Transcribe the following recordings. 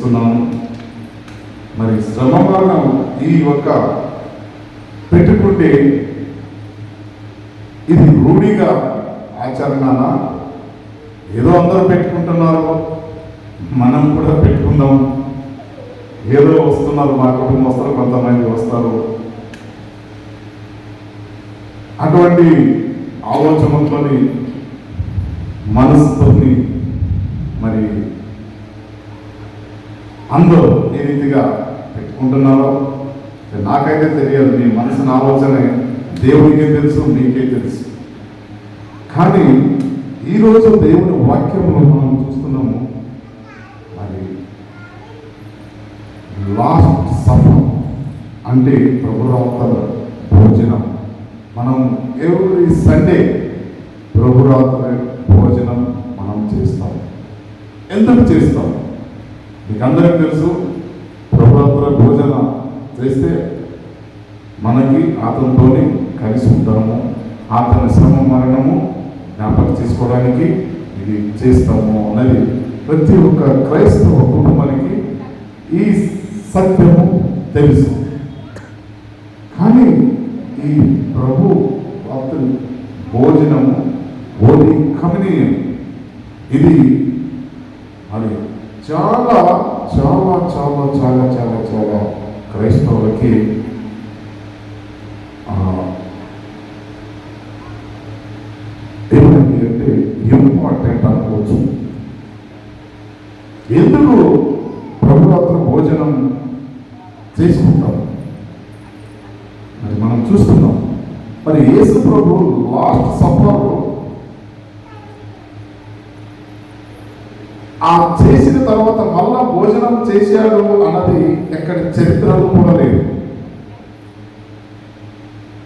చూస్తున్నాము. మరి శ్రమ మరణం ఈ ఒక పెట్టుకుంటే ఇది రూఢిగా ఆచరణనా, ఏదో అందరూ పెట్టుకుంటున్నారు మనం కూడా పెట్టుకుందాం, ఏదో వస్తున్నారు మా కుటుంబం వస్తారు, కొంతమంది వస్తారు, అటువంటి ఆలోచనతోని మనసుతోని మరి అందరూ ఏ రీతిగా పెట్టుకుంటున్నారో నాకైతే తెలియదు. మీ మనసుని ఆలోచన దేవునికే తెలుసు, మీకే తెలుసు. కానీ ఈరోజు దేవుని వాక్యంలో మనం చూస్తున్నాము, మరి లాస్ట్ సఫర్ అంటే ప్రభురాత్ర భోజనం. మనం ఎవ్రీ సండే ప్రభురాత్రి భోజనం మనం చేస్తాం. ఎందుకు చేస్తాం? మీకు అందరికీ తెలుసు, ప్రభురాత్రి భోజనం చేస్తే మనకి అతనితోనే కలిసి ఉంటాము, అతని శ్రమ మరణము జ్ఞాపకం చేసుకోవడానికి ఇది చేస్తాము అన్నది ప్రతి ఒక్క క్రైస్తవ కుటుంబానికి ఈ సత్యము తెలుసు. కానీ ఈ ప్రభు రాత్రి భోజనము, హోలీ కమ్యూనియన్, ఇది మరి చాలా చాలా చాలా చాలా చాలా చాలా క్రైస్తవులకి ఏమైంది అంటే ఇంపార్టెంట్ అనుకోవచ్చు. ఎందుకు ప్రభురాత్రి భోజనం చేసుకుంటాం మరి మనం చూస్తున్నాం. మరి యేసు ప్రభు లాస్ట్ సఫర్ ఆ చేసిన తర్వాత మళ్ళా భోజనం చేశాడు అన్నది ఎక్కడ చరిత్రలో కూడా లేదు.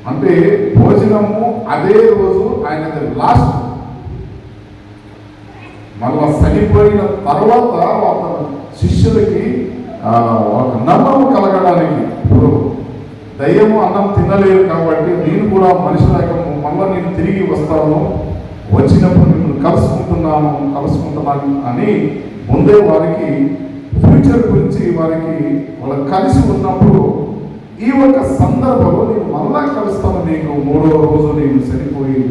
అంటే భోజనము అదే రోజు ఆయన లాస్ట్, మళ్ళా చనిపోయిన తర్వాత అతను శిష్యులకి ఒక నమ్మకం కలగడానికి, ఇప్పుడు దయ్యము అన్నం తినలేదు కాబట్టి నేను కూడా మనిషిలాగా మళ్ళీ నేను తిరిగి వస్తాను, వచ్చినప్పుడు మిమ్మల్ని కలుసుకుంటున్నాను అని ముందే వారికి ఫ్యూచర్ గురించి వారికి వాళ్ళు కలిసి ఉన్నప్పుడు ఈ ఒక సందర్భంలో నేను మళ్ళా కలుస్తాను, నీకు 3వ రోజు నేను చనిపోయి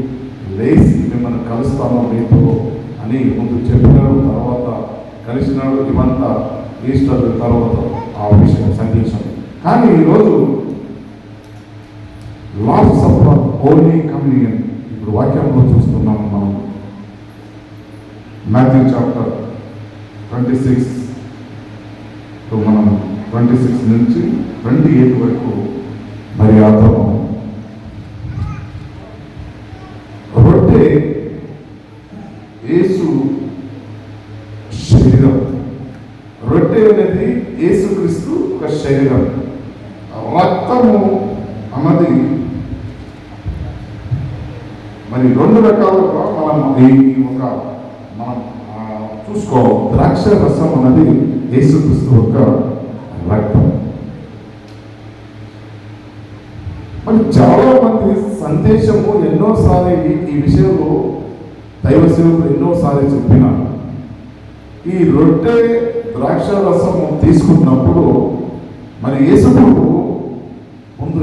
లేచి మిమ్మల్ని కలుస్తాను మీతో అని ముందు చెప్పినాడు. తర్వాత కలిసినాడు. ఇవంతా ఈస్టర్ తర్వాత ఆ విషయం సందేశం. కానీ ఈరోజు లాస్ట్ సఫర్ హోలీ కమ్యూనియన్ ఇప్పుడు వాక్యంలో చూస్తున్నాము మనం. మాథ్యూ చాప్టర్ 26 మనం 26 నుంచి 28 వరకు మరి అర్థము. రొట్టె యేసు శరీరం. రొట్టె అనేది యేసుక్రీస్తు ఒక శరీరం. రక్తము అన్నది మరి 2 రకాలుగా మనం మనం చూసుకోవాలి. ద్రాక్ష రసం అన్నది యేసుక్రీస్తు యొక్క రక్తం. మరి చాలా మంది సందేశము ఎన్నోసారి ఈ విషయంలో దైవ సేవకులు ఎన్నోసారి చెప్పినారు. ఈ రొట్టె ద్రాక్ష రసము తీసుకున్నప్పుడు మరి యేసు ముందు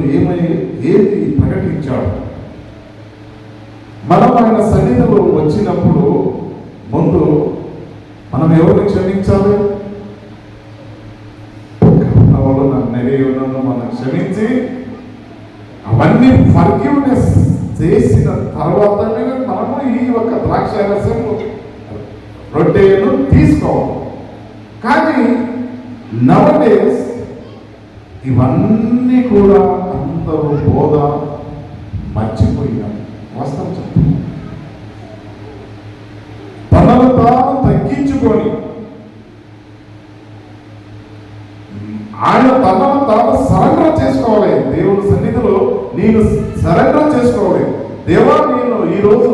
ఏది ప్రకటించాడు? మనం ఆయన సన్నిధిలో వచ్చినప్పుడు ముందు మనం ఎవరిని క్షమించాలి? వాళ్ళు నాకు నెరవేరులను మనం క్షమించి అవన్నీ ఫర్గివ్నెస్ చేసిన తర్వాతనే మనము ఈ యొక్క ద్రాక్షారసం రొట్టెను తీసుకోవాలి. కానీ నవడేస్ ఇవన్నీ కూడా అందరూ బోధ మర్చిపోయినారు. వాస్తవం చెప్తాను, తనను తాను తగ్గించుకొని ఆయన తనను తాను సరెండర్ చేసుకోవాలి. దేవుని సన్నిధిలో నేను సరెండర్ చేసుకోవాలి. దేవా, నేను ఈరోజు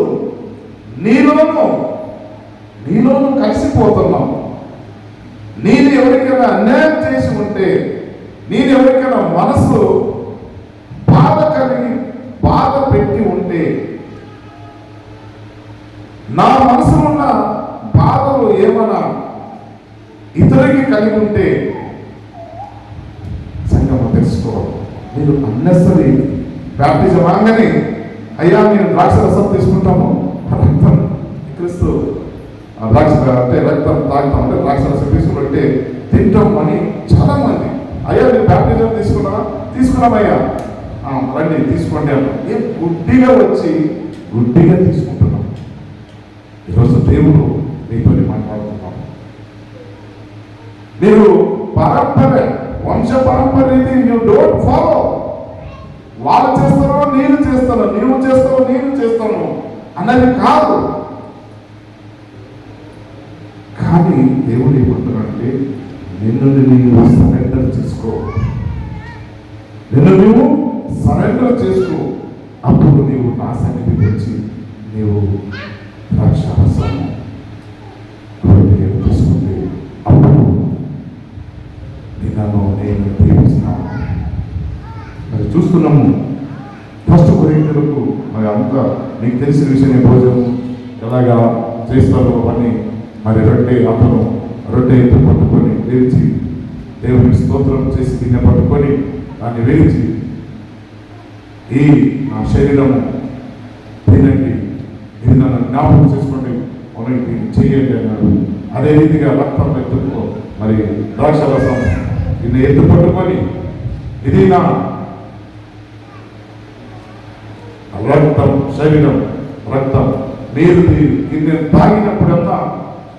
నీలోను కలిసిపోతున్నాను. నేను ఎవరికైనా అన్యాయం చేసి ఉంటే, నేను ఎవరికైనా మనసు బాధ పెట్టి ఉంటే, నా మనసులో ఉన్న బాధలు ఏమన్నా ఇతరులకి కలిగి ఉంటే సంగమ తెలుసుకోవాలి. మీరు అన్నెసరీ బ్యాప్టిజం రాగానే అయ్యా నేను ద్రాక్ష రసం తీసుకుంటాము, రక్తం క్రీస్తు ద్రాక్ష అంటే రక్తం తాగుతాం అంటే ద్రాక్ష రసం తీసుకుంటే తింటాం అని చాలా మంది. అయ్యా నేను బ్యాప్టిజం తీసుకున్నామయ్యా రండి తీసుకోండి అన్న. ఏం గుడ్డిగా వచ్చి గుడ్డిగా తీసుకుంటున్నాం. ఈరోజు దేవుడు మీతో మాట్లాడుతున్నాం. మీరు పరంపర వంశ పరంపర ఇది యూ డోంట్ ఫాలో. వాళ్ళు చేస్తారో నేను చేస్తాను, నీవు చేస్తావో నేను చేస్తాను అన్నది కాదు. కానీ దేవుడు ఏమంటున్నాడంటే నిన్ను నీవు సరెండర్ చేసుకో, నిన్ను నీవు సరెండర్ చేసుకో. అప్పుడు నీవు నా సన్నిధికి వచ్చి నీవు ద్రాక్షారసము తీసుకుంటే అప్పుడు నేను దీవిస్తున్నాను. మరి చూస్తున్నాము ఫస్ట్ కొరింథీయులకు మరి అంతా నీకు తెలిసిన విషయమే, భోజనం ఎలాగా చేస్తారో అవన్నీ. మరి రొట్టె ఎత్తు పట్టుకొని వేయించి దేవునికి స్తోత్రం చేసి గిన్నె పట్టుకొని దాన్ని వేయించి ఈ నా శరీరము తినండి, ఇది నన్ను జ్ఞాపకం చేసుకోండి, దీన్ని చెయ్యండి అన్నాడు. అదే రీతిగా రక్తం ఎత్తుకో మరి ద్రాక్షరసం దీన్ని ఎత్తు పట్టుకొని ఇది నా రక్తం, శరీరం రక్తం, మీరు దీన్ని తాగినప్పుడంతా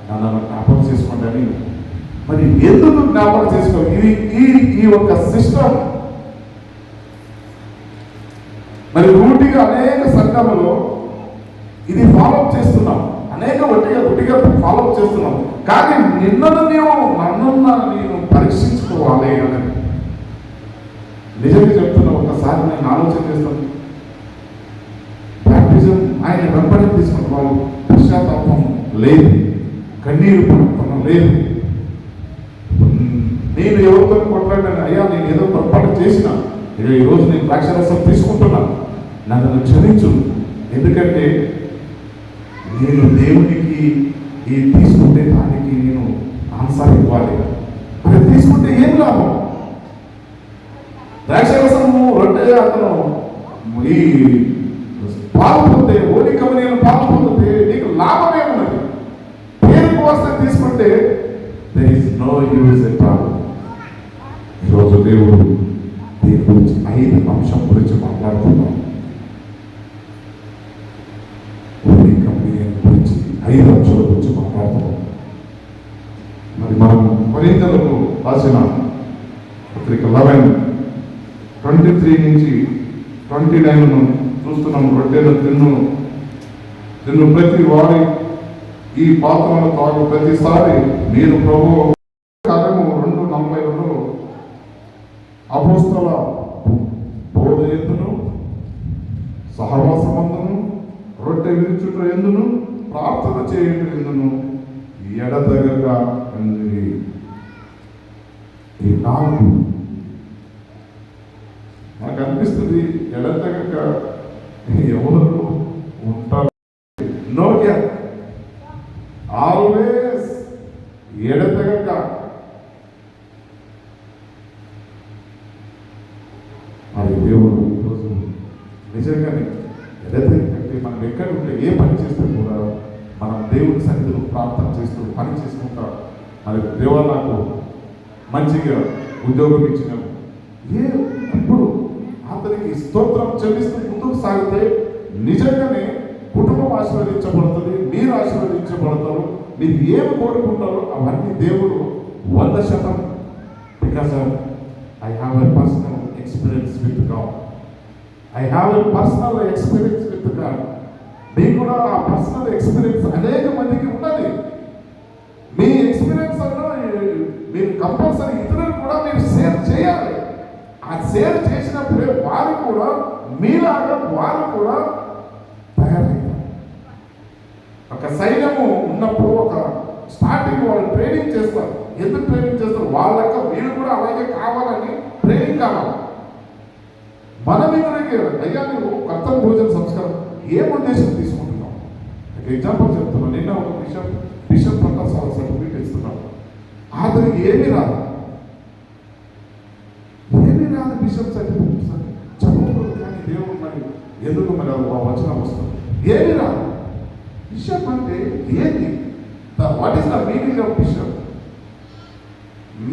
నన్ను జ్ఞాపకం చేసుకోండి అని. మరి ఎందుకు జ్ఞాపకం చేసుకోవాలి? ఈ ఒక సిస్టమ్ మరి రూటిగా అనేక సంఘములో ఇది ఫాలో చేస్తున్నాం, అనేక ఒట్టిగా ఫాలో చేస్తున్నాం. కానీ నన్ను నేను పరీక్షించుకోవాలి అని నిజంగా చెప్తున్నా. ఒకసారి నేను ఆలోచన చేస్తాను. బ్యాప్టిజం ఆయన వెంబడి తీసుకున్న వాళ్ళు పశ్చాత్తాపం లేదు, కన్నీరు పడటం లేదు. నేను ఎవరితో కొట్లాడాను, అయ్యా నేను ఏదో పొరపాటు చేసిన, ఈరోజు నేను ద్రాక్షరసం తీసుకుంటున్నాను, నన్ను క్షమించు. ఎందుకంటే నేను దేవునికి ఈ తీసుకుంటే దానికి నేను ఆన్సర్ ఇవ్వాలి. మరి తీసుకుంటే ఏం లాభం? ద్రాక్షరసము రొట్టె అతను ఈ పాల్పొందే ఓడి కమనీయులు పాల్పొందితే నీకు లాభమే ఉన్నది. పేరుకు వస్తే తీసుకుంటే there is no use at all. ఈరోజు దేవుడు దీని గురించి 5 అంశం గురించి మాట్లాడుతున్నాం. ఓడి కమనీయుల గురించి 5 అంశాల గురించి మాట్లాడుతున్నాం. మరి మనం కొరింథీయులకు రాసిన పత్రిక 11:23 నుంచి 29 చూస్తున్నాం. రొట్టెలు తిన్ను ప్రతి వారి ఈ పాత్రను తాగు ప్రతిసారి మీరు ప్రభు కార్యము 2:42 అపోస్తల బోధ ఎందును సహవాసమందును రొట్టె విరుచుట ఎందును ప్రార్థన చేయటం ఎందును ఎడతెగక ఉంది. ఈ 4 నాకు అనిపిస్తుంది ఎడతెగక ఎవరు ఉంటారు. నో గ్యాప్, ఆల్వేస్ ఎడతెగక. మరి దేవుడు ఈరోజు నిజంగానే ఎడతెగకంటే మనం ఎక్కడ ఉంటే ఏ పని చేస్తే కూడా మనం దేవుడి సన్నిధిలో ప్రార్థన చేస్తూ పని చేసుకుంటాం. మరి దేవా నాకు మంచిగా ఉద్యోగం ఇచ్చిన ఎప్పుడు అతనికి స్తోత్రం చెల్లిస్తూ ముందుకు సాగితే నిజంగానే కుటుంబం ఆశీర్వదించబడుతుంది, మీరు ఆశీర్వదించబడతారు. మీరు ఏమి కోరుకుంటారో అవన్నీ దేవుడు 100%. Because I have a personal experience with God. I have a personal experience with God. మీకు కూడా ఆ పర్సనల్ ఎక్స్పీరియన్స్ అనేక మందికి ఉన్నది. మీ ఎక్స్పీరియన్స్ అన్న మీరు కంపల్సరీ ఇతరులకు కూడా మీరు షేర్ చేయాలి. ఆ షేర్ చేసినప్పుడే వారు కూడా మీలాగా వారు కూడా తయారయ్యారు. ఒక సైన్యము ఉన్నప్పుడు ఒక స్టార్టింగ్ వాళ్ళు ట్రైనింగ్ చేస్తారు. ఎందుకు ట్రైనింగ్ చేస్తారు? వాళ్ళక వీళ్ళు కూడా అలాగే కావాలని ట్రైనింగ్ కావాలి. మన దగ్గరికి అయ్యా నువ్వు కర్తవ్య భోజన సంస్కారం ఏం ఉద్దేశం తీసుకుంటున్నావు? ఎగ్జాంపుల్ చెప్తున్నాను. నిన్న ఒక బిషప్ ప్రకాశ్ సర్టిఫికేట్ ఇస్తున్నాడు. ఆ పాస్టర్ ఏమీ రాదు, ఏమీ రాదు బిషప్ సర్టిఫికెట్ చెప్పకూడదు. కానీ దేవుడు మరి ఎందుకు మరి వచనం వస్తుంది, ఏమీ రాదు. బిషప్ అంటే ఏంటి? What is the meaning of bishop?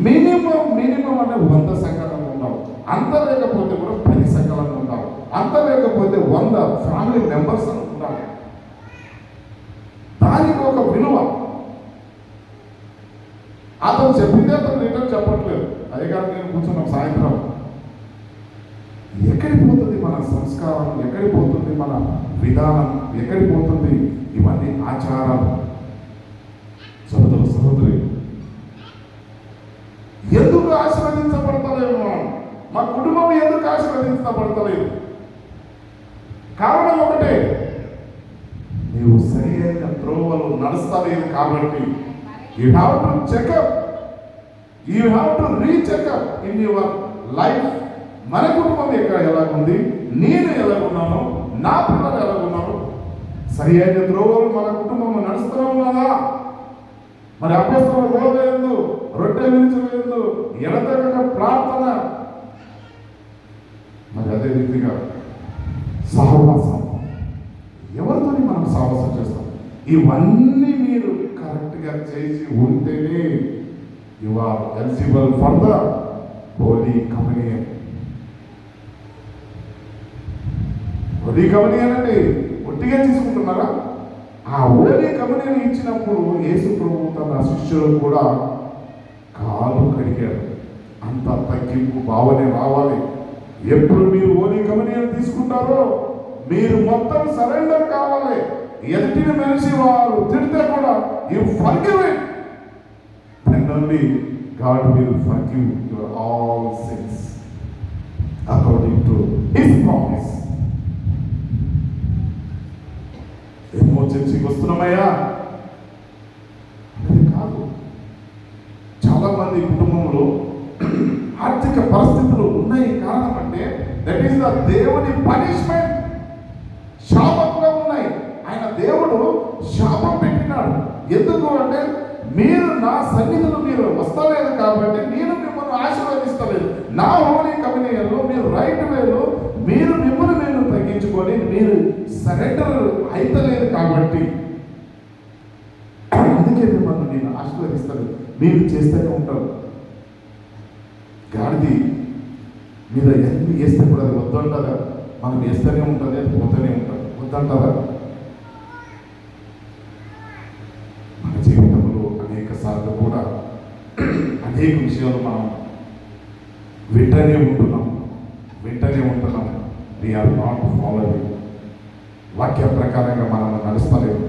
Minimum అంటే 100 సంఘాలను ఉండాలి, అంత లేకపోతే కూడా 10 సంఘాలను ఉండాలి, అంత లేకపోతే 100 ఫ్యామిలీ మెంబర్స్ అని ఉండాలి. దానికి ఒక విలువ. అతను చెప్పిందే అతను రిటర్న్ చెప్పట్లేదు. అదే కాదు, నేను కూర్చున్నాం సాయంత్రం, ఎక్కడికి పోతుంది మన సంస్కారం, ఎక్కడికి పోతుంది మన విధానం, ఎక్కడికి పోతుంది ఇవన్నీ ఆచారాలు? సహోదరి ఎందుకు ఆశీర్వదించబడతలేము? మా కుటుంబం ఎందుకు ఆశీర్వదించబడతలేదు? కారణం ఒకటే, నీవు సరి అయిన త్రోవలు నడుస్తలేదు కాబట్టి. You have to checkup, you have to recheckup in your life. మన కుటుంబం ఎలాగుంది, నేను ఎలాగున్నాను, నా పిల్లలు ఎలాగున్నారు, సరి అయిన త్రోవలు మన కుటుంబం నడుస్తూ ఉన్నదా? మరి అపోస్తలుల బోధ యందు, రొట్టె విరుచుట యందు ఎడతెగక ప్రార్థన, మరి అదే రీతిగా సహవాసం, ఎవరితో మనం సహవాసం చేస్తాం? ఇవన్నీ మీరు కరెక్ట్గా చేసి ఉంటేనే you are eligible for the holy communion. Holy communion అంటే ఒట్టిగా తీసుకుంటున్నారా? ఆ హోలీ కమ్యూనియన్ ఇచ్చినప్పుడు యేసు ప్రభువు తన శిష్యులకు కూడా కాలు కడిగారు. అంత తగ్గింపు భావనే రావాలి. ఎప్పుడు మీరు హోలీ కమ్యూనియన్ తీసుకుంటారో మీరు మొత్తం సరెండర్ కావాలి. ఎదుటిని మనిషి వారు తిడితే కూడా you forgive it, then only God will forgive your all sins according to his promise. ఏమో చర్చికి వస్తున్నామయ్యా అది కాదు. చాలా మంది కుటుంబంలో ఆర్థిక పరిస్థితులు ఉన్నాయి. కారణం అంటే దట్ ఈస్ ద దేవుని పనిష్మెంట్. శాపంగా ఉన్నాయి. ఆయన దేవుడు శాపం పెట్టినాడు. ఎందుకు అంటే మీరు నా సన్నిధిలో మీరు వస్తలేదు కాబట్టి నేను మిమ్మల్ని ఆశీర్వదిస్తలేదు. నా హోలీ కమ్యూనియన్లో మీరు రైట్ వేలో మీరు మిమ్మల్ని నేను తగ్గించుకొని మీరు సరెండర్ అయితలేదు కాబట్టి అందుకే మిమ్మల్ని నేను ఆశీర్వదిస్తాను. మీరు చేస్తూనే ఉంటారు. గాడిది మీద ఎన్ని వేస్తే కూడా అది వద్దంటారా? మనం వేస్తూనే ఉంటుంది, అది పోతూనే ఉంటుంది. వద్దంటారా? మన జీవితంలో అనేక సార్లు కూడా అనేక విషయాలు మనం వింటనే ఉంటున్నాం. We are not following. వాక్య ప్రకారంగా మనం నడుస్తలేము.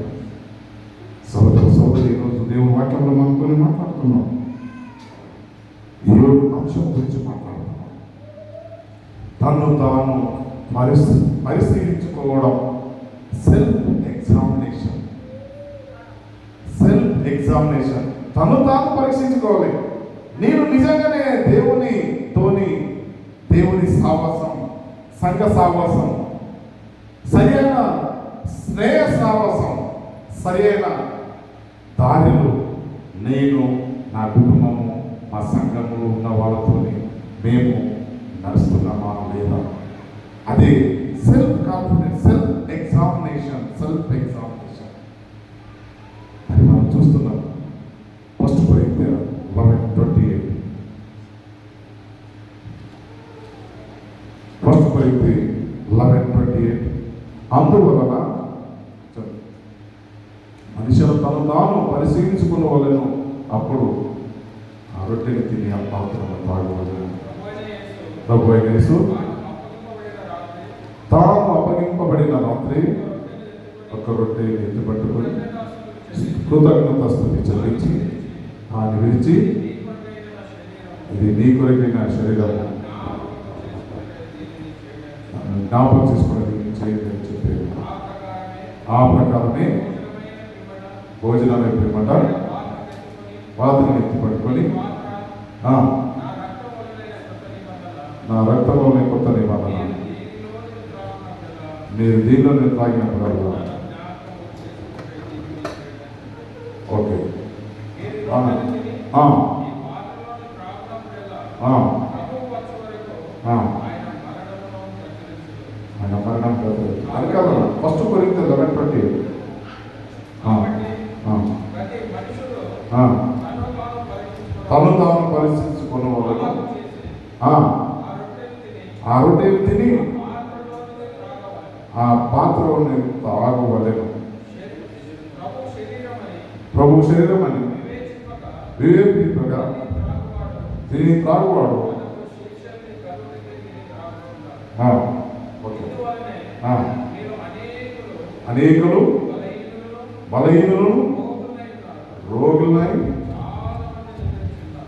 సోదరి ఈరోజు దేవుని వాక్యంలో మనతో మాట్లాడుతున్నాం. 7 అంశం గురించి మాట్లాడుతున్నాం. తను తాను పరిశీలించుకోవడం, సెల్ఫ్ ఎగ్జామినేషన్. తను తాను పరీక్షించుకోవాలి. నేను నిజంగానే దేవుని సావాసం, సంఘ సావాసం, సరైన స్నేహ సావాసం, సరైన దారిలో నేను, నా కుటుంబము, మా సంఘంలో ఉన్న వాళ్ళతో మేము నడుస్తున్నామా లేదా? అదే సెల్ఫ్ కాన్ఫిడెన్స్, సెల్ఫ్ ఎగ్జామినేషన్. అది మనం చూస్తున్నాం. 1 Corinthians 11:28. 1 Corinthians 11:28. అందువలన మనుషులు తను తాను పరిశీలించుకున్న వాళ్ళను అప్పుడు ఆ రొట్టెని తిని ఆ పాత్రను తాగవలెను. ప్రభువైన యేసు తాను అప్పగింపబడిన రాత్రి ఒక రొట్టెని ఎత్తి పట్టుకొని కృతజ్ఞత స్తుతి చెల్లించి దాన్ని విరిచి, ఇది నీ కొరకైన శరీరము, జ్ఞాపకం చేసుకుని చేయండి అని చెప్పారు. ఆ ప్రకారమే భోజనం అయిపోయినమాట పాత్రను ఎత్తి పట్టుకొని, నా రక్తంలోనే కొత్త నిబంధన మీరు దీనిలో నేను తాగినప్పుడు ఓకే ఆ, ప్రభువు వచ్చే వరకు ఆ. ఆయన మరణమును ప్రచురించును. ఆయన మరణం ప్రచురించు. అది కాదు, ఫస్ట్ కొరింథీ 11:20. కాబట్టి ప్రతి మనుషుడు తను తను తాను పరిశీలించుకున్న వాళ్ళను చేసి ఆ ఆ రొట్టెలు తిని రొట్టెలు తిని పాత్రలోనిదే త్రాగవలెను. ఆ పాత్రలోని తాగవలెను. ప్రభు శరీరమని ప్రభు శరీరం అని వివేచింపక వివేకింపగా త్రాగువాడు తిని త్రాగువాడు. మనకు శిక్షల్ని కలుగజేసి తిని త్రాగుతుంటాడు. ఆ, ఓకే. అందువలనే ఆ, మీరు అనేకులు బలహీనులను బలహీనులను రోగులైన రోగులై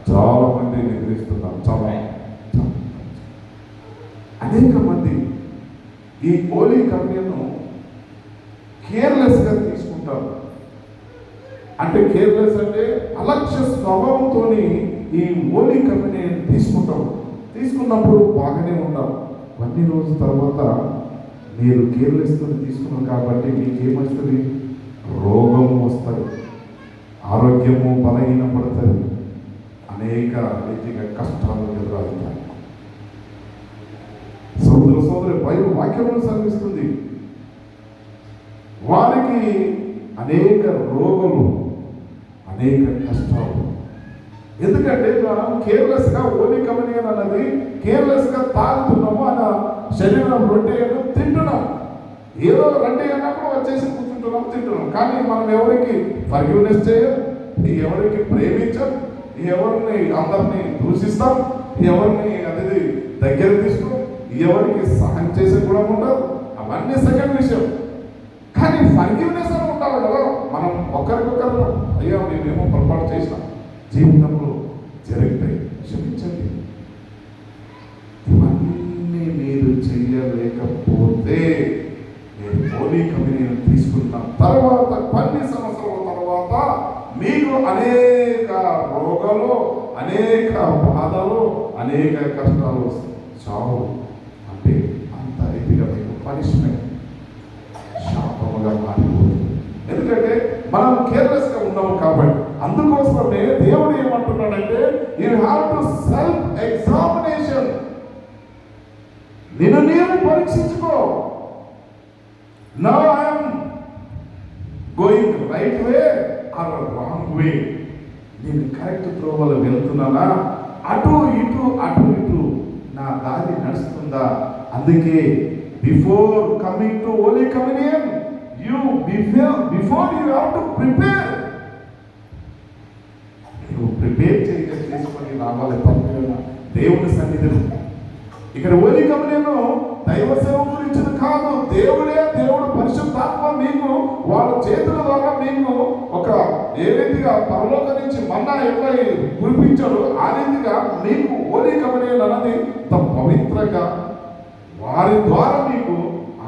చాలా మంది నిద్రిస్తున్నారు. చాలా మంది నిద్రిస్తున్నారు. చాలా అనేక మంది ఈ హోలీ కమ్యూన్ను కేర్లెస్గా తీసుకుంటారు. అంటే కేర్లెస్ అంటే అలక్ష్య స్వభావంతో ఈ హోలీ కమ్యూనియన్ తీసుకుంటాం. తీసుకున్నప్పుడు బాగానే ఉంటాం. కొన్ని రోజుల తర్వాత మీరు కేర్లెస్తో తీసుకున్నారు కాబట్టి మీకేమొస్తుంది? రోగము వస్తుంది, ఆరోగ్యము బలహీనపడుతుంది, అనేక రీతిగా కష్టాలు ఎదురవుతాయి. సోదరి బైబిల్ వాక్యమును సర్విస్తుంది. వారికి అనేక రోగులు, అనేక కష్టాలు. ఎందుకంటే మనం కేర్లెస్గా హోలీ కమ్యూనియన్ అన్నది కేర్లెస్గా తాగుతున్నాము, అన్న శరీరం రొట్టెను తింటున్నాం. ఏదో రొట్టె అన్నప్పుడు వచ్చేసి కూర్చుంటున్నాం, తింటున్నాం. కానీ మనం ఎవరికి ఫర్గివ్నెస్ చేయం, ఎవరికి ప్రేమించం, ఎవరిని అందరినీ దూషిస్తాం, ఎవరిని అనేది దగ్గర తీసుకోం, ఎవరికి సహాయం చేసే కూడా ఉండదు. అవన్నీ సెకండ్ విషయం. కానీ ఫర్గివ్నెస్ అని ఉండాలి కదా. మనం ఒకరికొకరు అయ్యా మేమేమో పొరపాటు చేసినాం, జీవితంలో జరుగుతాయి, క్షమించండి. ఇవన్నీ మీరు చేయలేకపోతే మీరు హోలీ కమ్యూనియన్ తీసుకున్న తర్వాత కొన్ని సంవత్సరాల తర్వాత మీకు అనేక రోగాలు, అనేక బాధలు, అనేక కష్టాలు చావు. అంటే అంత రీతిగా మీకు పనిష్మెంట్ శాపముగా మారిపోతుంది. ఎందుకంటే మనం కేర్లెస్గా ఉన్నాము కాబట్టి. అందుకోసమే దేవుడు ఏమంటున్నాడంటే you have to self examination. నిన్ను నీవు పరీక్షించుకో. Now I'm going right way or wrong way. నేను కరెక్ట్ త్రోవలో వెళ్తున్నానా, అటు ఇటు నా దారి నడుస్తుందా? అందుకే before coming to Holi communion before you have to prepare. నువ్వు ప్రిపేర్ చేసుకొని రావాలి తప్పకుండా దేవుని సన్నిధిలో. ఇక్కడ హోలీ కమ్యూనియన్ దైవ సేవ గురించి కాదు. దేవుడు పరిశుద్ధాత్మ మీకు వాళ్ళ చేతుల ద్వారా మీకు ఒక ఏ రీతిగా పరలోక నుంచి మన్నా ఎట్లా కురిపించాడు ఆ రీతిగా మీకు హోలీ కమ్యూనియన్ అన్నది పవిత్రంగా వారి ద్వారా మీకు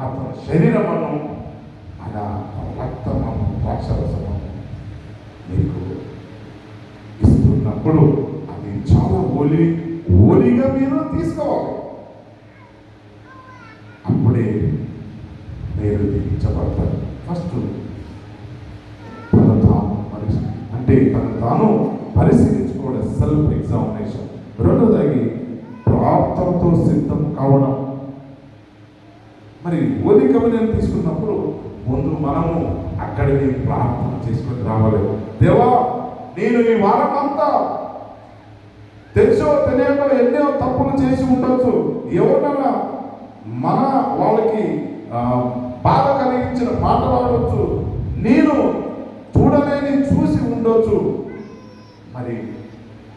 అతని శరీరమును మన రక్తము ద్రాక్షరసము మీకు ఇస్తున్నప్పుడు అది చాలా హోలీగా మీరు తీసుకోవాలి. అప్పుడే మీరు దీవించబడతారు. ఫస్ట్ తను తాను పరిశీలించుకోవడం, సెల్ఫ్ ఎగ్జామినేషన్. రెండోది ప్రార్థనతో సిద్ధం కావడం. మరి హోలీ కమ్యూనియన్ తీసుకున్నప్పుడు ముందు మనము అక్కడికి ప్రార్థన చేసుకొని రావాలి. దేవా, నేను ఈ వారం అంతా తెలుసో తెలియకో ఎన్నో తప్పులు చేసి ఉండొచ్చు. ఎవరినైనా మన వాళ్ళకి బాధ కలిగించిన మాట్లాడవచ్చు, నేను చూడలేని చూసి ఉండొచ్చు, మరి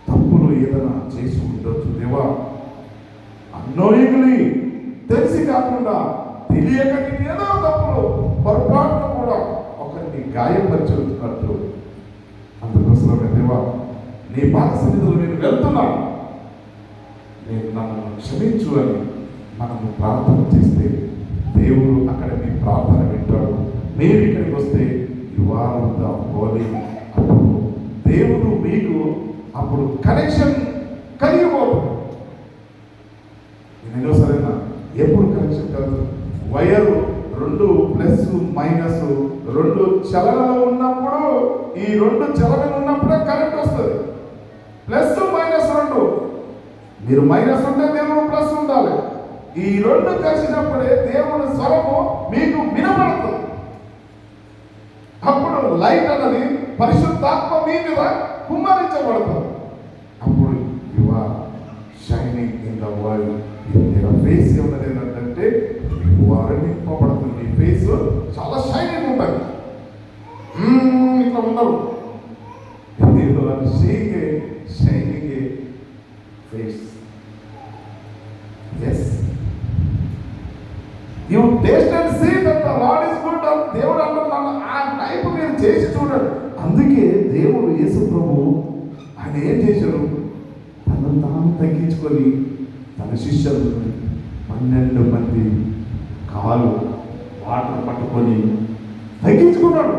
తప్పులు ఏదైనా చేసి ఉండొచ్చు. దేవా, అన్నోయింగ్లీ తెలిసి కాకుండా తెలియక ఏదో తప్పులు పొరపాటును కూడా ఒకరిని గాయపరిచినట్టు. అందుకోసమే దేవా, నీ పాద సన్నిధిలో నేను వెళ్తున్నాను, నేను నన్ను క్షమించు అని మనము ప్రార్థన చేస్తే దేవుడు అక్కడ మీ ప్రార్థన వింటాడు. మీరు ఇక్కడికి వస్తే హోలీ. అప్పుడు దేవుడు మీకు అప్పుడు కనెక్షన్ కలిగిపోతుంది. నేను సరేనా, ఎప్పుడు కనెక్షన్ కలుగుతుంది? వైరు 2 ప్లస్ మైనస్ 2 చలనలో ఉన్నప్పుడు, ఈ 2 చలనలు ఉన్నప్పుడే కరెంట్ వస్తుంది. ప్లస్ మైనస్ 2 మీరు మైనస్ ఉంటే దేవుడు ప్లస్ ఉండాలి. ఈ రెండు కలిసినప్పుడే దేవుని స్వరము మీకు వినబడుతుంది. అప్పుడు లైట్ అన్నది పరిశుద్ధాత్మ మీ మీద కుమ్మరించబడుతుంది. అప్పుడు you are shining in the world. Face ఉన్నది ఏంటంటే నింపబడుతుంది. మీ ఫేస్ చాలా షైనింగ్ ఉంటుంది. ఇట్లా ఉండవు. Shining face. Yes, you taste and see that the Lord is good. దేవుడు అంటున్నాను ఆ టైప్ మీరు చేసి చూడండి. అందుకే దేవుడు యేసు ప్రభు ఆయన ఏం చేశాడు? తను తాను తగ్గించుకొని తన శిష్యులు 12 మంది కాలు వాటర్ పట్టుకొని తగ్గించుకున్నాడు.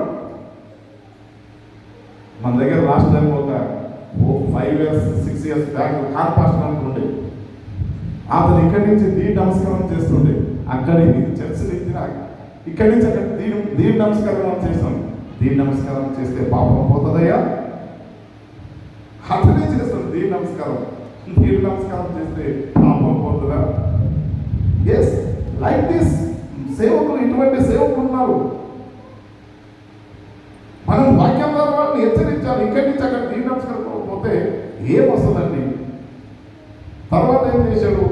మన దగ్గర లాస్ట్ టైం ఒక 5 years 6 years బ్యాక్ కార్పాషన్ అనుకుంటే అతను ఇక్కడి నుంచి దీని నమస్కారం చేస్తుండే. అక్కడికి చర్చ నుంచి ఇక్కడి నుంచి అక్కడ దీని నమస్కారం చేస్తాం. దీని నమస్కారం చేస్తే పాపం పోతుందయ్యా? అతనే చేస్తాడు దీని నమస్కారం. దీని నమస్కారం చేస్తే పాపం పోతుందా? ఎస్, లైక్ దిస్ సేవకులు, ఇటువంటి సేవకులు ఉన్నారు. మనం వాక్యం ద్వారా వాళ్ళని హెచ్చరించాలి. ఇక్కడి నుంచి అక్కడ దీని నమస్కారం పోతే ఏమొస్తుందండి? తర్వాత ఏం చేశాడు?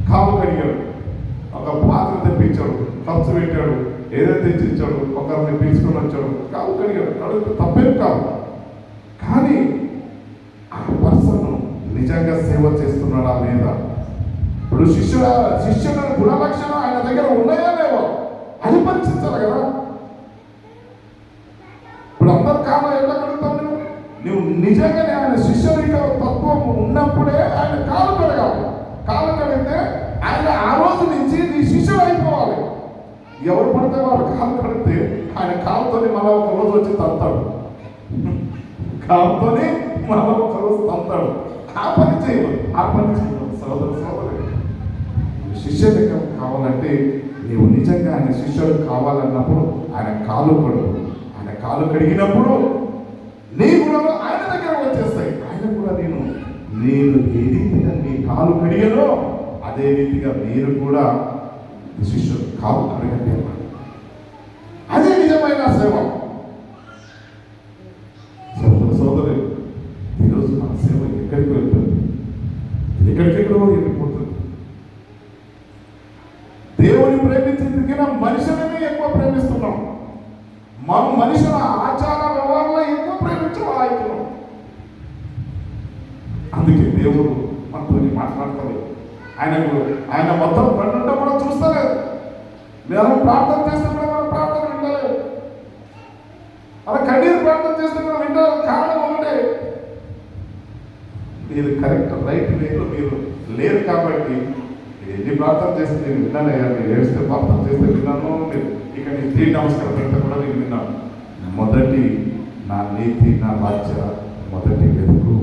కాలు కడిగాడు, ఒక పాత్ర తెప్పించాడు, ఖర్చు పెట్టాడు, ఏదైతే తెచ్చిచ్చాడు, ఒకరిని పిలుచుకొని వచ్చాడు, కాలు కడిగాడు. కడిగితే తప్పేం కాదు. కానీ ఆ పర్సన్ నిజంగా సేవ చేస్తున్నాడా లేదా? ఇప్పుడు శిష్యుల గుణలక్షణం ఆయన దగ్గర ఉన్నాయా లేవో అది పరీక్షించాలి కదా. ఇప్పుడు అందరు కాలం ఎట్లా కడుగుతావు? నువ్వు నిజంగానే ఆయన శిష్యునిక తత్వం ఉన్నప్పుడే ఆయన కాలు కడగాలి. కాలు కడిగితే ఆయన ఆ రోజు నుంచి నీ శిష్యుడు అయిపోవాలి. ఎవరు పడితే వారు కాలు కడితే ఆయన కాలుతోని మళ్ళీ ఒక రోజు వచ్చి తంతాడు. కాలుతోని మళ్ళీ ఒక రోజు తంతాడు. ఆ పని చేయదు. సోదరు శిష్యునికం కావాలంటే నీవు నిజంగా ఆయన శిష్యుడు కావాలన్నప్పుడు ఆయన కాలు కడుగు. ఆయన కాలు కడిగినప్పుడు నీ గుణాలు ఆయన దగ్గర వచ్చేస్తాయి. ఆయన కూడా నేను ఏ రీతిగా నీ కాలు కడిగానో అదే రీతిగా మీరు కూడా శిష్యుడు కాలు కడగండి అన్నాడు. అదే నిజమైన సేవ. సోదరు ఈరోజు మన సేవ ఎక్కడికి వెళ్తుంది? ఎక్కడికెక్కడో వెళ్ళిపోతుంది. దేవుని ప్రేమించిన మనుషులని ఎక్కువ ప్రేమిస్తున్నాం. మనం మనుషుల ఆచార వ్యవహారంలో ఎక్కువ ప్రేమించవాడుతున్నాం. అందుకే దేవుడు మనతో మాట్లాడతలేదు. ఆయన మొత్తం పండుంటే మనం చూస్తలేదు. మేము ప్రార్థన చేస్తే కూడా మనం ప్రార్థన వింటలేదు. అలా కన్నీరు ప్రార్థన చేస్తే కూడా వింటారు. కారణం ఒకటే, మీరు కరెక్ట్ రైట్ వేలో మీరు లేరు కాబట్టి. ఎన్ని ప్రార్థన చేస్తే నేను విన్నానయ్యా, మీరు ఏడిస్తే ప్రార్థన చేస్తే విన్నాను. మీరు ఇక నేను దీని నమస్కారం పెడితే కూడా నేను విన్నాను. మొదటి నా నీతి నా రాజ్య మొదటి వెతుకు.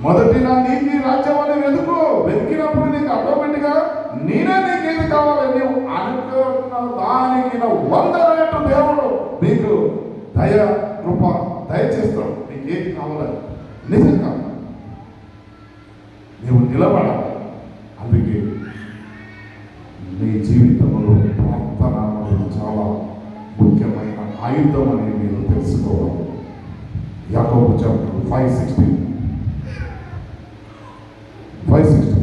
మొదటి నా నీతి రాజ్యం అని వెతుకు. వెతికినప్పుడు నీకు ఆటోమేటిక్గా నేనే నీకు ఏది కావాలి నువ్వు అనుకున్న దానికి 100 రెట్లు దేవుడు నీకు కృప దయచేస్తాడు. నీకు ఏది కావాలని నిజంగా నువ్వు నిలబడాలి. అందుకే నీ జీవితంలో ప్రార్థన అనేది చాలా ముఖ్యమైన ఆయుధం అని మీరు తెలుసుకోవాలి. యాకోబు చాప్టర్ 5:16 5:16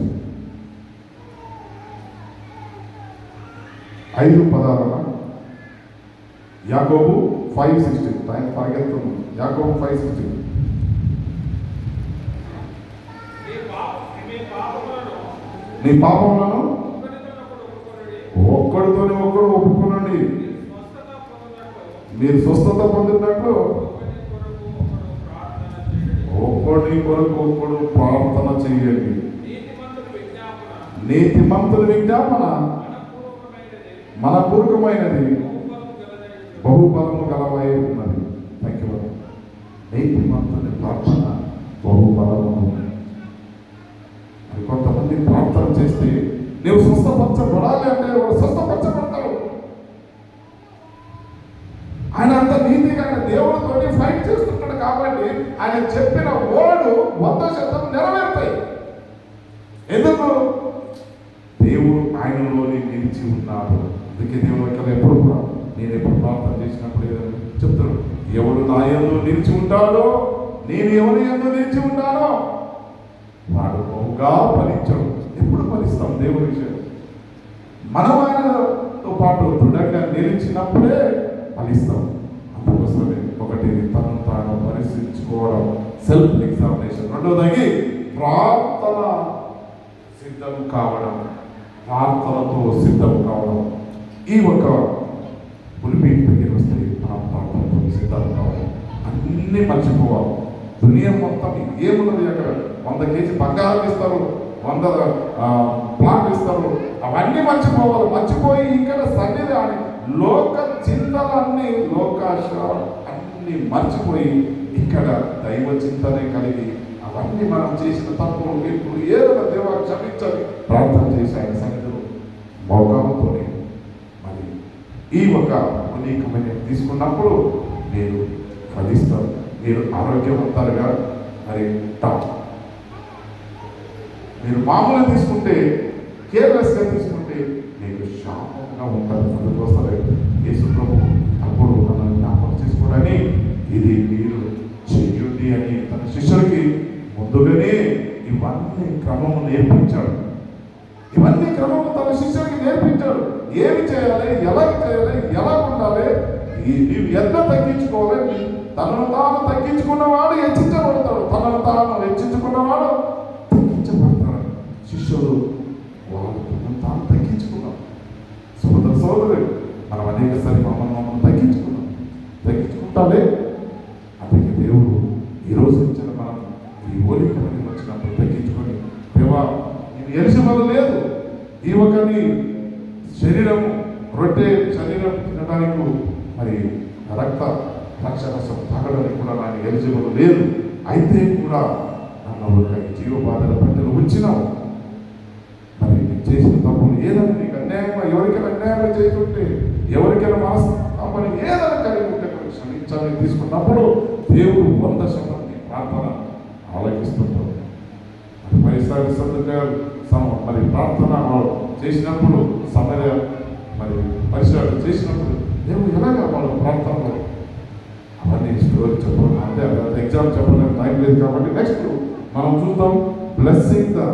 యాకోబు 5:16 టైం పరిగెత్తుంది. యాకోబు 5:16 నీ పాపములను ఒక్కడితోని ఒకడు ఒప్పుకునండి. మీరు స్వస్థత పొందినట్లు ఒక్కడి కొరకు ఒక్కడు ప్రార్థన చేయండి. నీతిమంతుల విజ్ఞాపన మనపూర్వకమైనది, బహుబలము గలవై ఉన్నది. Thank you. నీతిమంతుని ప్రార్థన బహుబలము. కొంతమంది ప్రార్థన చేస్తే నీవు స్వస్థపరచబడాలి అంటే వాడు స్వస్థపరచబడతాడు. ఆయన అంత నీతిగా ఆయన దేవుడితో ఫైట్ చేస్తుంటాడు కాబట్టి ఆయన చెప్పిన ఓడు 100% నెరవేరుతాయి. ఎందుకు? దేవుడు ఆయనలోనే నిలిచి ఉన్నాడు. అందుకే దేవుడు ఇక్కడ ఎప్పుడు కూడా నేను ఎప్పుడు ప్రార్థన చేసినప్పుడు ఏదైనా చెప్తాడు, ఎవడు నా యందు నిలిచి ఉంటాడో, నేను ఎవరి యందు నిలిచి ఉంటానో వాడు బహుగా ఫలించడు. ఎప్పుడు ఫలిస్తాం దేవుడి విషయం? మనం ఆయనతో పాటు దృఢంగా నిలిచినప్పుడే ఫలిస్తాం. అందుకోసమే ఒకటి తను తాను పరిశీలించుకోవడం, సెల్ఫ్ ఎగ్జామినేషన్. రెండోదాగి ప్రార్థన సిద్ధం కావడం, ప్రార్థనతో సిద్ధం కావడం. ఈ ఒక పులిపి దగ్గర వస్తే మనం ప్రార్థనతో సిద్ధం కావడం. అన్నీ మర్చిపోవాలి. దునియా మొత్తం ఏమున్నది అక్కడ? 100 కేజీ బంగారం ఇస్తారు, 100 ప్లాట్ ఇస్తారు, అవన్నీ మర్చిపోవాలి. మర్చిపోయి ఇక్కడ సన్నిధాని లోక చింతలన్నీ, లోకాశ అన్ని మర్చిపోయి ఇక్కడ దైవ చింతనే కలిగి అవన్నీ మనం చేసిన తప్పులు ఇప్పుడు ఏదైనా దేవా క్షమించని ప్రార్థన చేసి ఆయన సన్నిధిలో మౌకాలతో మరి ఈ ఒక అనేకమైన తీసుకున్నప్పుడు మీరు ఫలిస్తారు. మీరు ఆరోగ్యవంతాలుగా మరి ఉంటారు. మీరు మామూలుగా తీసుకుంటే, కేర్లెస్గా తీసుకుంటే మీకు శాపంగా ఉంటుంది. అందుకోసమే యేసు ప్రభు అప్పుడు మనల్ని జ్ఞాపకం చేసుకోవడాన్ని ఇది మీరు చెయ్యండి అని తన శిష్యులకి ముందుగానే ఇవన్నీ క్రమము నేర్పించాడు. ఇవన్నీ క్రమము తన శిష్యులకి నేర్పించాడు. ఏమి చేయాలి, ఎలా చేయాలి, ఎలా ఉండాలి, నీవు ఎంత తగ్గించుకోవాలి. తనను తాను తగ్గించుకున్నవాడు హెచ్చించబడతాడు, తనను తాను హెచ్చించుకున్నవాడు తగ్గించబడతాడు. శిష్యులు వాళ్ళు తనను తాను తగ్గించుకున్నాం. సోదరు మనం అనేకసారి మమ్మల్ని తగ్గించుకుంటాలే. అందుకే దేవుడు ఈరోజు ఇచ్చిన మనం ఈ ఓలికలని వచ్చినప్పుడు తగ్గించుకొని, దేవా ఇది ఎలిసిబలు లేదు, ఈ ఒకని శరీరం రొట్టె శరీరం తినడానికి మరి రక్త రక్షరసం తాగడానికి కూడా నాకు ఎలిజిబుల్ లేదు. అయితే కూడా నన్ను ఒక జీవబాధల పంటలు ఉంచినావు. మరి నీకు చేసిన తప్పులు ఏదైనా నీకు అన్యాయంగా ఎవరికైనా అన్యాయంగా చేస్తుంటే, ఎవరికైనా మనస్తాపని ఏదైనా కలిగి ఉంటే క్షమించాలని తీసుకున్నప్పుడు దేవుడు 100% ప్రార్థన ఆలకిస్తుంటాడు. మరి పరిసర మరి ప్రార్థన చేసినప్పుడు సమయ మరి పరిసరాలు చేసినప్పుడు దేవుడు ఎలాగా వాళ్ళు ప్రార్థనలో అవన్నీ స్టోరీ చెప్పడం అంటే ఎగ్జామ్ చెప్పడానికి టైం లేదు కాబట్టి నెక్స్ట్ మనం చూద్దాం. Blessing the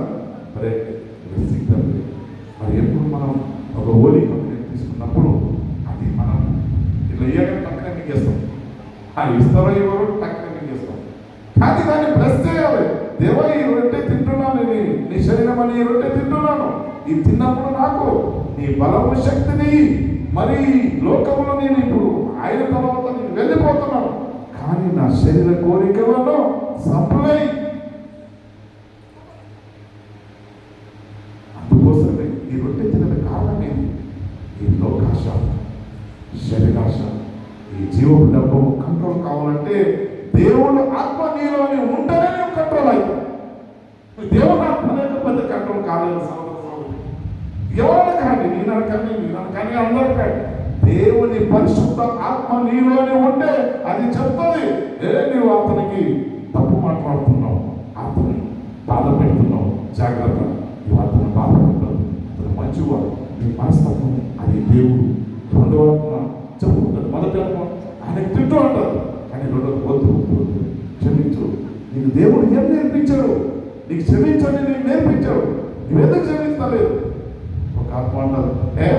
bread, blessing the bread. మరి ఎప్పుడు మనం ఒక హోలీ కంప్లీట్ తీసుకున్నప్పుడు అది మనం ఇట్లా ఇయ్యగా టక్కన మింగేస్తాం. ఇస్తారో ఎవరు టక్కన మింగేస్తాం. కానీ దాన్ని బ్లెస్ చేయాలి. దేవా ఈ రొట్టె తింటున్నాను, నీ శరీరం అని ఈ రొట్టె తింటున్నాను, ఇది తిన్నప్పుడు నాకు నీ బలము శక్తిని, మరి లోకంలో నేను ఇప్పుడు ఆయన తర్వాత నేను వెళ్ళిపోతున్నాను, కానీ నా శరీర కోరికలను సంపలై. అందుకోసమే ఈ రొట్టె తినడం కారణం ఏంటి? ఈ లోకాశ, శరీరాశ, ఈ జీవపు డబ్బు కంట్రోల్ కావాలంటే దేవుడు ఆత్మ నీలోని ఉంటేనే నువ్వు కంట్రోల్ అవుతావు. దేవుడు ఆత్మ లేకపోతే కంట్రోల్ కాలేదు. ఎవరైనా కానీ, నేను కానీ అందరూ కానీ, దేవుని పరిశుద్ధ ఆత్మ నీలోనే ఉంటే అది చెప్తుంది, నువ్వు అతనికి తప్పు మాట్లాడుతున్నావు, అతను బాధ పెడుతున్నావు, జాగ్రత్త, నువ్వు అతను బాధ పెడతావు, అతను మంచివాడు, నీ మనస్తత్వం అది దేవుడు. రెండవ ఆత్మ చెప్పుకుంటాడు, మొదటి ఆత్మ ఆయనకు తింటూ అంటారు, కానీ రెండవ వద్దు క్షమించు. నీకు దేవుడు ఏం నేర్పించాడు? నీకు క్షమించండి నీకు నేర్పించాడు, నువ్వెందుకు క్షమిస్తలేదు? ఒక ఆత్మ అంటారు,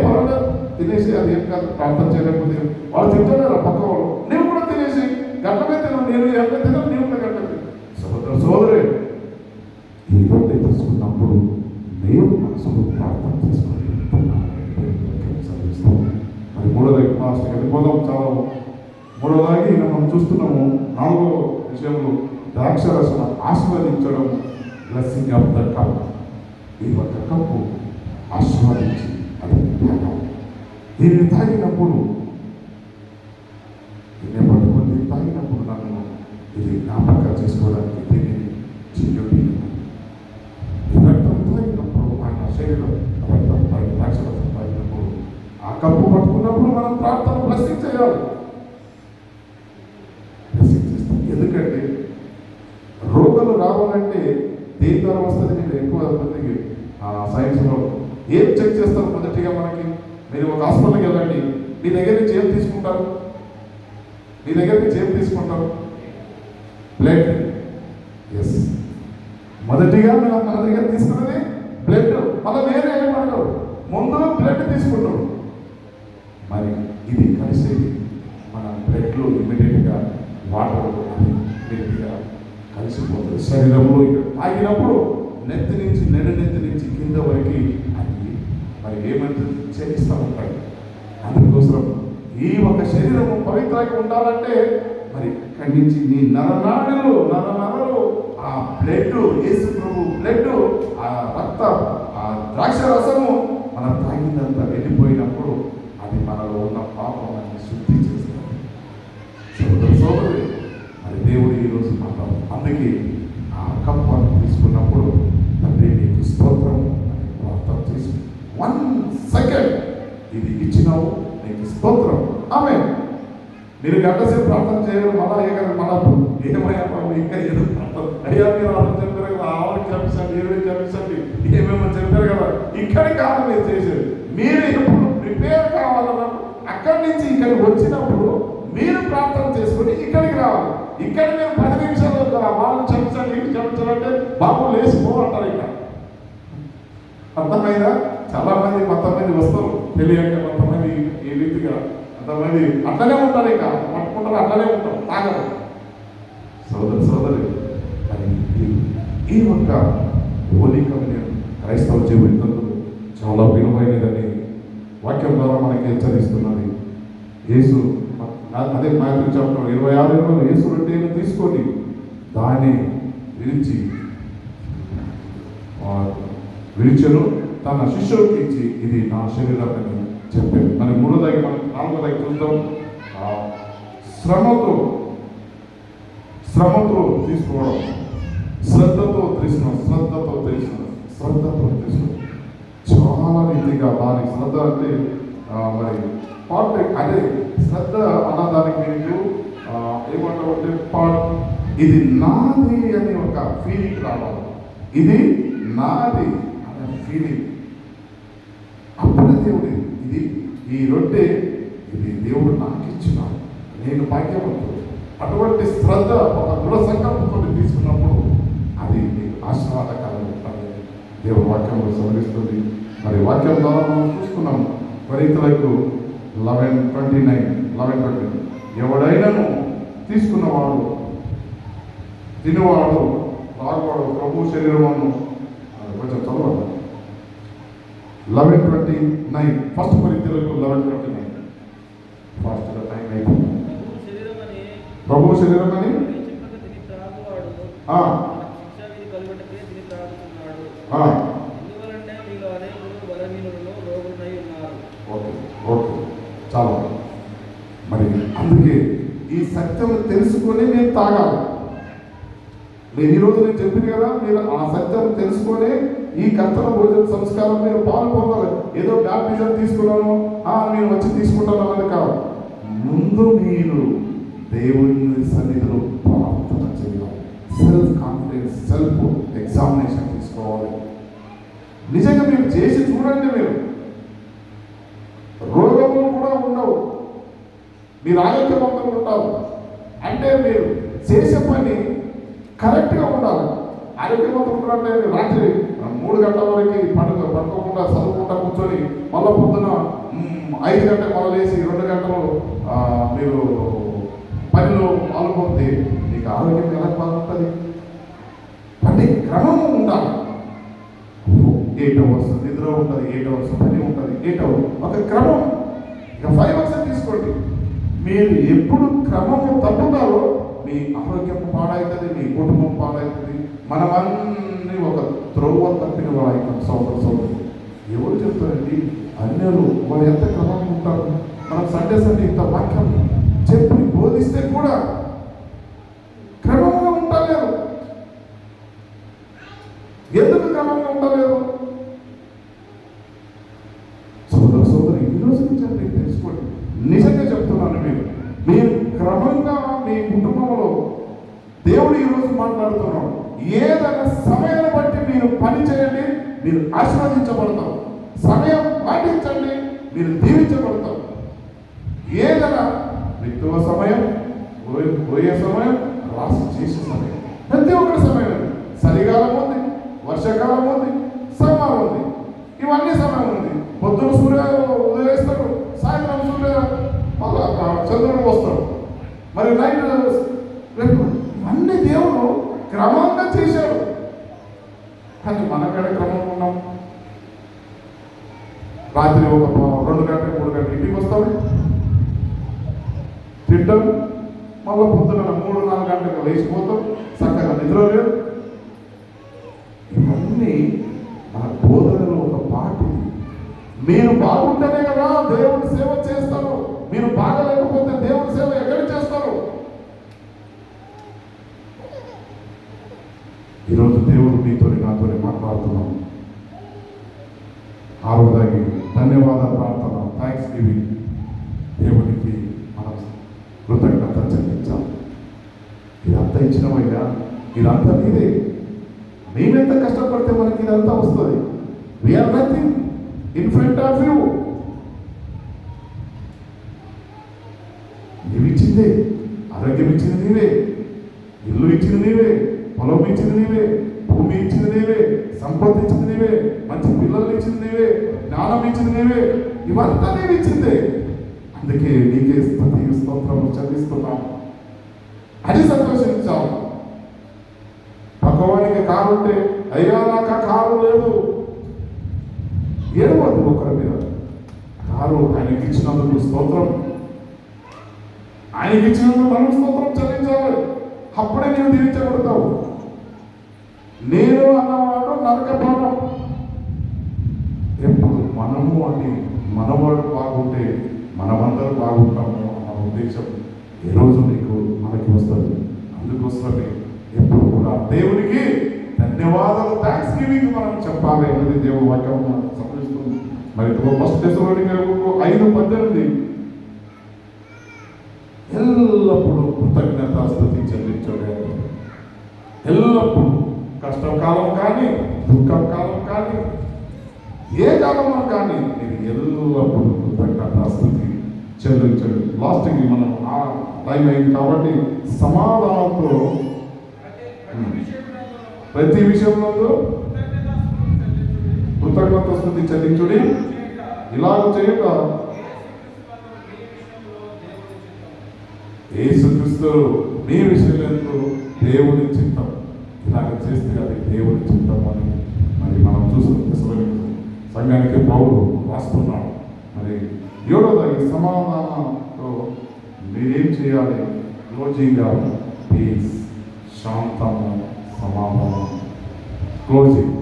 పర్వాలేదు తినేసి, అది ఏం కాదు, ప్రార్థన చేయలేకపోతే వాళ్ళు తింటున్నారు పక్క వాళ్ళు, నువ్వు కూడా తినేసి గంటమే తినవు, నేను ఎంత తినవు, నీవు కూడా గంటమే. సోదరే ఈ రొట్టె తీసుకున్నప్పుడు నేను మనసులో ప్రార్థన చేసుకుని మరి మూడోదాగి లాస్ట్ వెళ్ళిపోదాం. చాలా మూడోదాగి మనం చూస్తున్నాము. 4వ విషయంలో ద్రాక్షరసం ఆస్వాదించడం, బ్లెస్సింగ్ ఆఫ్ ద కప్. ఈ ఒక కప్పు ఆస్వాదించి అది తాగాలి. దీన్ని తాగినప్పుడు దీన్ని పట్టుకొని దీన్ని తాగినప్పుడు నన్ను ఇది జ్ఞాపకం చేసుకోవడానికి దీన్ని చెయ్యండి. ఈ రక్తం తాగినప్పుడు ఆయన శరీరం రక్తం తాగి ద్రాక్షరసం తాగినప్పుడు ఆ కప్పు పట్టుకున్నప్పుడు మనం ప్రార్థన బ్లెస్సింగ్ చేయాలి. బ్లెస్సింగ్ చేస్తాం. ఎందుకంటే దేని ద్వారా వస్తుంది? మీరు ఎక్కువ సైన్స్లో ఏం చెక్ చేస్తారు మొదటిగా మనకి? మీరు ఒక హాస్పిటల్కి వెళ్ళండి, మీ దగ్గర నుంచి ఏం తీసుకుంటారు? మీ దగ్గర నుంచి ఏం తీసుకుంటారు? బ్లడ్. ఎస్, మొదటిగా మన దగ్గర తీసుకున్నది బ్లడ్. మళ్ళీ వేరే ఏమడగరు, ముందు బ్లడ్ తీసుకుంటారు. మరి ఇది కలిసేది మన బ్లడ్లో ఇమ్మీడియట్గా వాటర్ ఇమ్మీడియట్గా కలిసిపోతుంది శరీరంలో. తాగినప్పుడు నెత్తి నుంచి నెత్తి నుంచి కింద వరకు అది మరి ఏమంటుంది చేయిస్తూ ఉంటాయి. అందుకోసం ఈ ఒక శరీరము పవిత్రంగా ఉండాలంటే మరి ఇక్కడి నుంచి నీ నరనాడులు ఆ బ్లడ్, యేసు ప్రభు బ్లడ్, ఆ రక్తం, ఆ ద్రాక్ష రసము మనం తాగినంత వెళ్ళిపోయినప్పుడు అది మనలో ఉన్న పాపాన్ని శుద్ధి చేస్తుంది. సోదరు మరి దేవుడు ఈరోజు మనం అందుకే ఆ కప్పను తీసుకున్నప్పుడు తండ్రి నీకు స్తోత్రం అని ప్రార్థన చేసి 1 సెకండ్ ఇది ఇచ్చినావు, నీకు స్తోత్రం. ఆమె మీరు గంట సేపు ప్రార్థన చేయరు, మళ్ళా ఏమయ్యా ఇంకా ఏదో ప్రార్థన అయ్యా మీరు వాళ్ళు చెప్పారు కదా, ఆవిడకి క్షమించండి, ఏడు క్షమించండి, ఏమేమో చెప్పారు కదా. ఇక్కడి కాదు మీరు చేసేది. మీరు ఎప్పుడు ప్రిపేర్ కావాలన్నా అక్కడి నుంచి ఇక్కడికి వచ్చినప్పుడు మీరు ప్రార్థన చేసుకుని ఇక్కడికి రావాలి. ఇక్కడ మేము 10 నిమిషాలు వాళ్ళు క్షమించాలి, వీళ్ళు క్షమించాలంటే బాబు లేచిపోమంటారు. ఇక్కడ కొంతమంది చాలా మంది వస్తారు తెలియక, కొంతమంది ఈ రీతిగా కొంతమంది అట్లనే ఉంటారు, ఇక పట్టుకుంటారు, అట్లనే ఉంటారు, తాగరు. సోదరి అది ఈ ఒక్క హోలికని క్రైస్తవ జీవితంలో చాలా విలువైనదని వాక్యం ద్వారా మనకి హెచ్చరిస్తున్నది. యేసు అదే మాతృ చాప్టర్ 26 యేసు రొట్టెను తీసుకొని దాన్ని విరిచెను, తన శిష్యులకు ఇచ్చి ఇది నా శరీరం అని చెప్పారు. మరి 3వ మనం 4వ చూద్దాం. శ్రమతో తీసుకోవడం, శ్రద్ధతో తీసుకోవడం చాలా రీతిగా దానికి శ్రద్ధ అంటే మరి పార్ట్ అదే శ్రద్ధ అన్నదానికి మీరు ఏమంటారు అంటే పార్ట్ ఇది నాది అని ఒక ఫీలింగ్ రావాలి. ఇది నాది అనే ఫీలింగ్. అప్పుడే దేవుడు ఇది ఈ రొట్టె ఇది దేవుడు నాకు ఇచ్చినాడు, నేను భాగ్యవంతుడు. అటువంటి శ్రద్ధ ఒక దృఢ సంకల్పంతో తీసుకున్నప్పుడు అది మీకు ఆశీర్వాదకరంగా ఉంటుంది. దేవుడు వాక్యంలో సవరిస్తుంది. మరి వాక్యం ద్వారా మనం చూస్తున్నాం. కొరింథీయులకు 11:29 ఎవడైనాను తీసుకున్నవాడు తినేవాడు తాగువాడు ప్రభు శరీరమును కొంచెం చదవాలి. 11:29 ఫస్ట్ కొరింథీయులకు 11:29 ఫాస్ట్గా టైం అయిపోయింది. ప్రభు శరీరం అని ఓకే చాలా. మరి అందుకే ఈ సత్యం తెలుసుకొని మేము తాగాలి. నేను ఈరోజు నేను చెప్పింది కదా, మీరు ఆ సత్యం తెలుసుకొని ఈ కర్తన భోజన సంస్కారం మీరు పాల్పొందాలి. ఏదో బ్యాప్టిజం తీసుకున్నాను నేను వచ్చి తీసుకుంటాను అన్నది కాదు. ముందు మీరు దేవుని సన్నిధిలో ప్రార్థన చేయాలి. సెల్ఫ్ కాన్ఫిడెన్స్, సెల్ఫ్ ఎగ్జామినేషన్ తీసుకోవాలి. నిజంగా మీరు చేసి చూడండి. మీరు రోగములు కూడా ఉండవు, మీరు ఆరోగ్యవంతంగా ఉంటారు. అంటే మీరు చేసే పని కరెక్ట్గా ఉండాలి. ఆరోగ్యవంతంగా అంటే రాత్రి 3 గంటల వరకు పడుకోకుండా చదువుకుంటా కూర్చొని మళ్ళీ పొద్దున 5 గంటలకు మళ్ళీ లేచి 2 గంటలు మీరు పనిలో పాల్గొంటే మీకు ఆరోగ్యం ఎలా బాగుంటుంది? అంటే క్రమం ఉండాలి. 8 అవర్స్ నిద్ర ఉంటుంది, 8 అవర్స్ పని ఉంటుంది, 8 అవర్స్ ఒక క్రమం. ఇక 5 అవర్స్ తీసుకోండి. మీరు ఎప్పుడు క్రమము తప్పుతారో మీ ఆరోగ్యం పాడవుతుంది, మీ కుటుంబం పాడవుతుంది. మనమన్నీ ఒక త్రోవ తప్పిన వాడు సోదరు. ఎవరు చెప్తారండి? అన్యులు వారు ఎంత క్రమంగా ఉంటారు. మనం సండే ఇంత వాక్యం చెప్పి బోధిస్తే కూడా క్రమంగా ఉండలేరు. ఎందుకు క్రమంగా ఉండలేరు? సోదరు ఈరోజు నుంచి మీరు తెలుసుకోండి. నిజంగా చెప్తున్నాను, మీరు క్రమంగా మీ కుటుంబంలో దేవుడు ఈరోజు మాట్లాడుతున్నాం. ఏదైనా సమయాన్ని బట్టి మీరు పని చేయండి, మీరు ఆశీర్వదించబడతారు. సమయం పాటించండి, మీరు దీవించబడతారు. ఏదైనా విత్తువ సమయం, పోయే సమయం, రాసి చేసే సమయం, ప్రతి ఒక్కటి సమయం. చలికాలం ఉంది, వర్షాకాలం ఉంది, సమ్మర్ ఉంది, ఇవన్నీ సమయం ఉంది. పొద్దున సూర్యుడు ఉదయిస్తాడు, సాయంత్రం చంద్రుడు వస్తాడు, మరి నైట్ రేపు. ఇవన్నీ దేవుడు క్రమంగా చేశాడు. కానీ మనక్కడ క్రమం ఉన్నాం. రాత్రి ఒక 2 గంటలు 3 గంటలు ఇంటికి వస్తాం, తింటాం, మళ్ళీ పొద్దున 3-4 గంటలకు లేచిపోతాం, చక్కగా నిద్ర లేదు. ఇవన్నీ మన బోధనలో ఒక పాట. మీరు బాగుంటేనే కదా దేవుడి సేవ చేస్తారు. మీరు బాగలేకపోతే దేవుడి సేవ ఎక్కడ చేస్తారు? ఈరోజు దేవుడు మీతో నాతో మాట్లాడుతున్నాం. ఆరోదాకి ధన్యవాద ప్రార్థన, థ్యాంక్స్ గివింగ్. దేవుడికి మనం కృతజ్ఞత చెల్లించాలి. ఇదంతా ఇచ్చినవయ్యా, ఇదంతా నీదే. మేమెంత కష్టపడితే మనకి ఇదంతా వస్తుంది. We are nothing in front of you. నీవు ఇచ్చిందే, ఆరోగ్యం ఇచ్చింది నీవే, ఇల్లు ఇచ్చింది నీవే, పొలం ఇచ్చింది నీవే, భూమి ఇచ్చింది నీవే, సంపత్తి ఇచ్చింది నీవే, మంచి పిల్లలు ఇచ్చింది నీవే, జ్ఞానం ఇచ్చింది నీవే. ఇవంతా నీవు ఇచ్చిందే. అందుకే నీకే స్తుతి స్తోత్రము చెల్లిస్తున్నాం. అది సంతోషించాలి. పక్కవాడికి కారు ఉంటే, అయ్యా నాకు కారు లేదు, ఏడవద్దు. ఒకరి మీద కారు ఆయనకి ఇచ్చినందుకు స్తోత్రం, ఆయనకి ఇచ్చినందుకు మనం స్తోత్రం చెల్లించాలి. అప్పుడే నీవు దీవించబడతావు. నేను అన్నవాడు నరకపాఠం. ఎప్పుడు మనము అని మనవాడు బాగుంటే మనమందరూ బాగుంటాము అన్న ఉద్దేశం ఏ రోజు మనకి వస్తుంది. అందుకోసమే ఎప్పుడు కూడా దేవునికి ధన్యవాదాలు, థ్యాంక్స్ గివింగ్ మనం చెప్పాలి అనేది దేవుడు వాక్యం సంతరిస్తుంది. మరి 1 దశలోనికైలో 5:18 ఎల్లప్పుడూ కృతజ్ఞత స్తుతి చెల్లించండి. ఎల్లప్పుడూ కష్టకాలం కానీ, దుఃఖం కాలం కానీ, ఏ కాలంలో కానీ మీరు ఎల్లప్పుడూ కృతజ్ఞత స్తుతి చెల్లించండి. లాస్ట్కి మనం ఆ టైం అయింది కాబట్టి సమాధానంతో ప్రతి విషయంలో కృతజ్ఞత స్తుతి చెల్లించుడి. ఇలాగ చేయక యేసుక్రీస్తు మీ విషయంలో దేవుని చిత్తం. ఇలాగ చేస్తే అది దేవుని చిత్తం అని మరి మనం చూస్తున్న సంఘానికి పౌలు రాస్తున్నాడు. మరి 7వ సమాధానంతో మీరేం చేయాలి? క్లోజింగ్గా పీస్, శాంతము, సమాధానం. క్లోజింగ్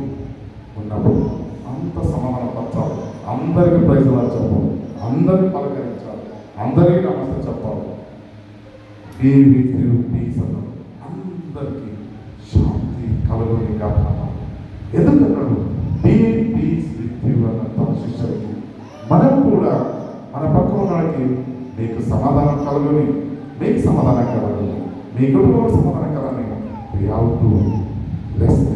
ఉన్నప్పుడు అంత సమాధానపరచాలి, అందరికీ ప్రైజ్లాగా చెప్పాలి, అందరికీ పలకరించాలి, అందరికీ నమస్తే చెప్పాలి. బీ విత్ యు పీస్ అన్నాడు. అందరికీ శాంతి కలుగుని కాపాడాలి. ఎందుకన్నాడు? బీ పీస్ విత్ యు అన్న తన శిష్యులకి. మనం కూడా మన పక్కన ఉన్నకి మీకు సమాధానం కలుగుని, మీకు సమాధానం కలగని, మీ కుటుంబం సమాధానం కలని యావత్తు బ్లెస్.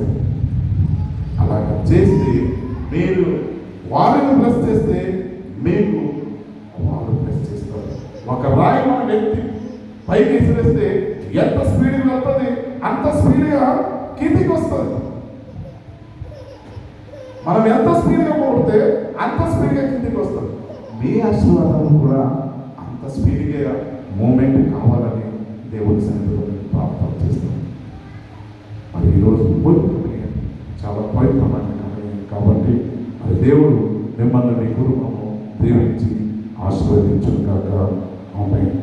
అలాగా చేస్తే మీరు వారిని బ్లెస్ చేస్తే మీకు వాళ్ళు బ్లెస్ చేస్తారు. ఒక రాయి మన వ్యక్తి పైకి విసిరేస్తే ఎంత స్పీడ్గా వెళ్తుంది అంత స్పీడ్గా కిందికి వస్తుంది. మనం ఎంత స్పీడ్గా కొడితే అంత స్పీడ్గా కిందికి వస్తుంది. మీ ఆశీర్వాదాలు కూడా అంత స్పీడ్గా మూమెంట్ కావాలని దేవుడి సన్నిధిలో ప్రార్థన చేస్తాం. మరి ఈరోజు చాలా పవిత్రమైన కాబట్టి మరి దేవుడు మిమ్మల్ని మీ కుటుంబము దీవించి ఆశీర్వదించును కాక. ఆమేన్.